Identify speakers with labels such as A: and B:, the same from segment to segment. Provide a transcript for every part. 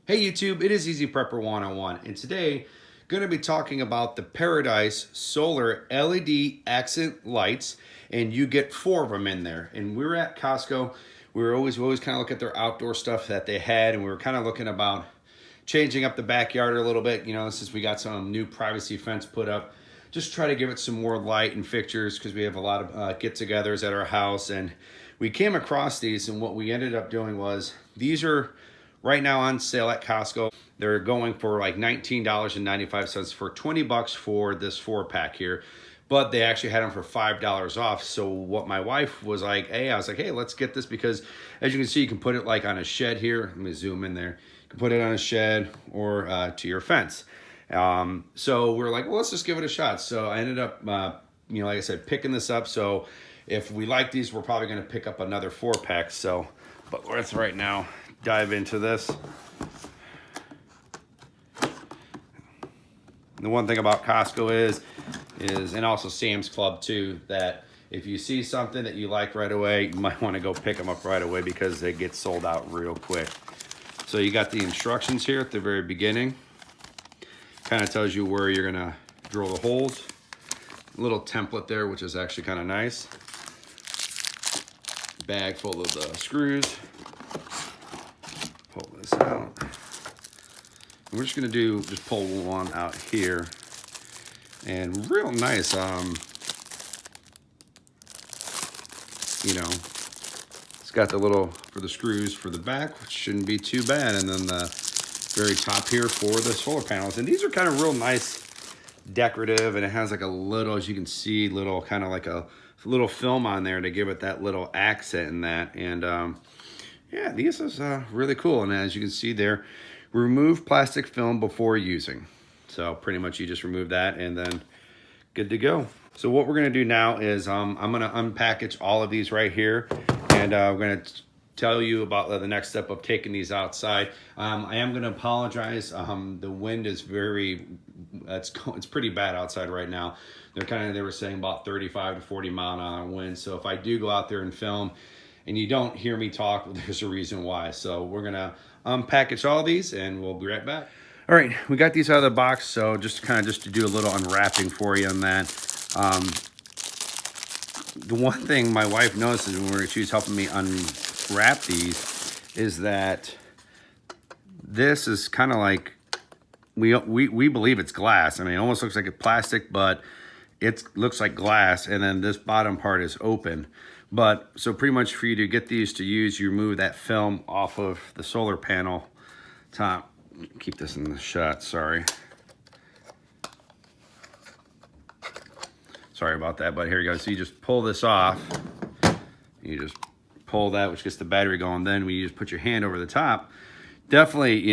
A: Hey YouTube, it is Easy Prepper 101, and today going to be talking about the Paradise Solar LED accent lights, and you get 4 of them in there. And we were at Costco. We always kind of look at their outdoor stuff that they had, and we were kind of looking about changing up the backyard a little bit, since we got some new privacy fence put up. Just try to give it some more light and fixtures because we have a lot of get-togethers at our house, and we came across these, and what we ended up doing was these are right now on sale at Costco. They're going for like $19.95 for 20 bucks for this 4-pack here. But they actually had them for $5 off. So what my wife was like, I was like, hey, let's get this because as you can see, you can put it like on a shed here. Let me zoom in there. You can put it on a shed or to your fence. So we're like, well, let's just give it a shot. So I ended up, like I said, picking this up. So if we like these, we're probably going to pick up another 4-pack. So, but let's right now dive into this. The one thing about Costco is and also Sam's Club too, that if you see something that you like right away, you might want to go pick them up right away because they get sold out real quick. So you got the instructions here at the very beginning. Kind of tells you where you're gonna drill the holes. A little template there, which is actually kind of nice. Bag full of the screws. Pull this out. And we're just gonna just pull one out here, and real nice. It's got the little for the screws for the back, which shouldn't be too bad, and then the very top here for the solar panels. And these are kind of real nice, decorative, and it has like a little, as you can see, little kind of like a little film on there to give it that little accent in that. And yeah, this is really cool. And as you can see there, remove plastic film before using. So pretty much you just remove that and then good to go. So what we're gonna do now is I'm gonna unpackage all of these right here, and we're gonna tell you about the next step of taking these outside. I am gonna apologize. The wind is it's pretty bad outside right now. They were saying about 35 to 40 mile an hour wind. So if I do go out there and film and you don't hear me talk, there's a reason why. So we're gonna unpackage all these and we'll be right back. All right, we got these out of the box. So just to do a little unwrapping for you on that. The one thing my wife notices when she was helping me unwrap these is that this is kind of like, we believe it's glass. I mean, it almost looks like it's plastic, but it looks like glass. And then this bottom part is open. But so pretty much for you to get these to use, you remove that film off of the solar panel top. Keep this in the shot, sorry. Sorry about that, but here you go. So you just pull this off. You just pull that, which gets the battery going. Then when you just put your hand over the top, definitely,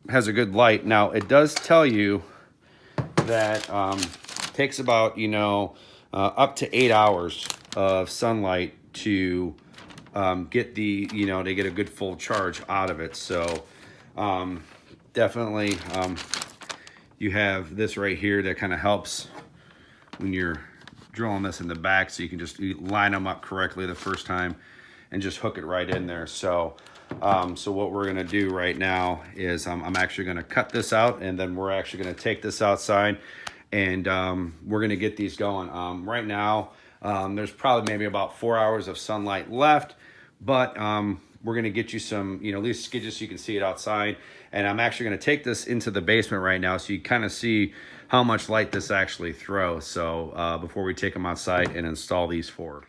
A: has a good light. Now, it does tell you that takes about, up to 8 hours of sunlight to get to get a good full charge out of it. So definitely you have this right here that kind of helps when you're drilling this in the back, so you can just line them up correctly the first time and just hook it right in there. So so what we're gonna do right now is I'm actually gonna cut this out, and then we're actually gonna take this outside, and we're gonna get these going. Right now, there's probably maybe about 4 hours of sunlight left, but we're gonna get you some, at least just so you can see it outside. And I'm actually gonna take this into the basement right now so you kind of see how much light this actually throws. So before we take them outside and install these forward.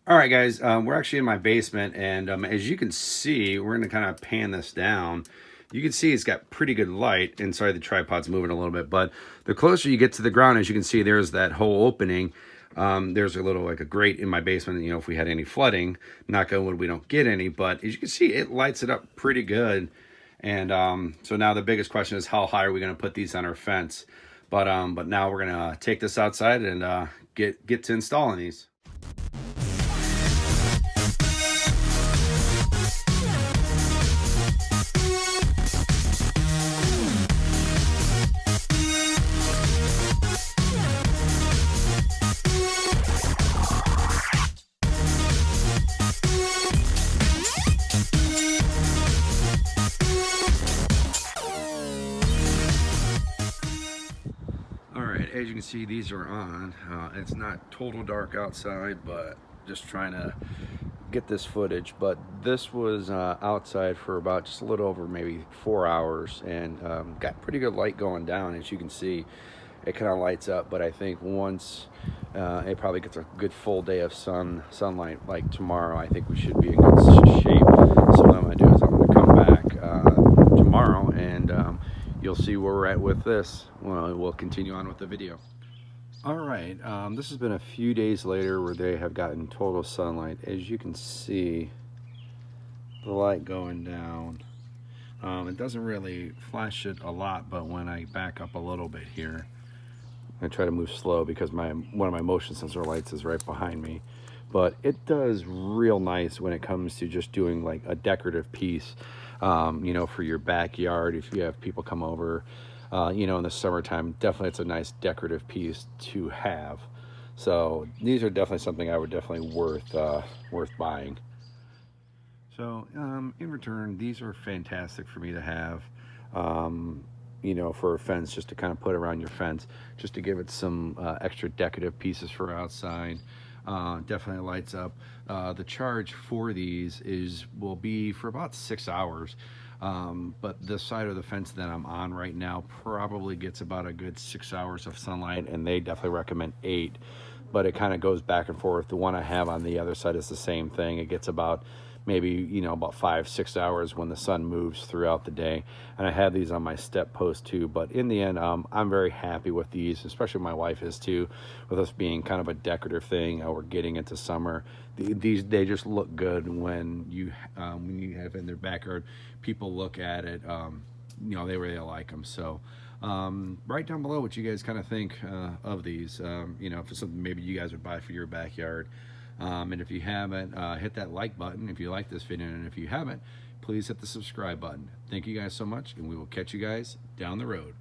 A: All right, guys, we're actually in my basement, and as you can see, we're gonna kind of pan this down. You can see it's got pretty good light, and sorry, the tripod's moving a little bit, but the closer you get to the ground, as you can see, there's that whole opening. There's a little, like a grate in my basement, if we had any flooding. Knock on wood, we don't get any, but as you can see, it lights it up pretty good. And so now the biggest question is, how high are we gonna put these on our fence? But now we're gonna take this outside and get to installing these. as you can see, these are on. It's not total dark outside, but just trying to get this footage. But this was outside for about just a little over maybe 4 hours, and got pretty good light going down. As you can see, it kind of lights up. But I think once it probably gets a good full day of sunlight like tomorrow, I think we should be in good shape. So what I'm going to do is I'm going to come back tomorrow, and you'll see where we're at with this. Well, we'll continue on with the video. All right, this has been a few days later where they have gotten total sunlight. As you can see, the light going down. It doesn't really flash it a lot, but when I back up a little bit here, I try to move slow because one of my motion sensor lights is right behind me. But it does real nice when it comes to just doing like a decorative piece, you know, for your backyard. If you have people come over, you know, in the summertime, definitely it's a nice decorative piece to have. So these are definitely something I would definitely worth buying. So in return, these are fantastic for me to have. You know, for a fence, just to kind of put around your fence, just to give it some extra decorative pieces for outside. Definitely lights up. The charge for these will be for about 6 hours, but the side of the fence that I'm on right now probably gets about a good 6 hours of sunlight, and they definitely recommend 8, but it kind of goes back and forth. The one I have on the other side is the same thing. It gets about maybe, you know, about 5-6 hours when the sun moves throughout the day. And I have these on my step post too, but in the end, I'm very happy with these, especially my wife is too, with us being kind of a decorative thing. We're getting into summer. They just look good when you have in their backyard. People look at it, you know, they really like them. So write down below what you guys kind of think of these, you know, if it's something maybe you guys would buy for your backyard. And if you haven't, hit that like button if you like this video, and if you haven't, please hit the subscribe button. Thank you guys so much, and we will catch you guys down the road.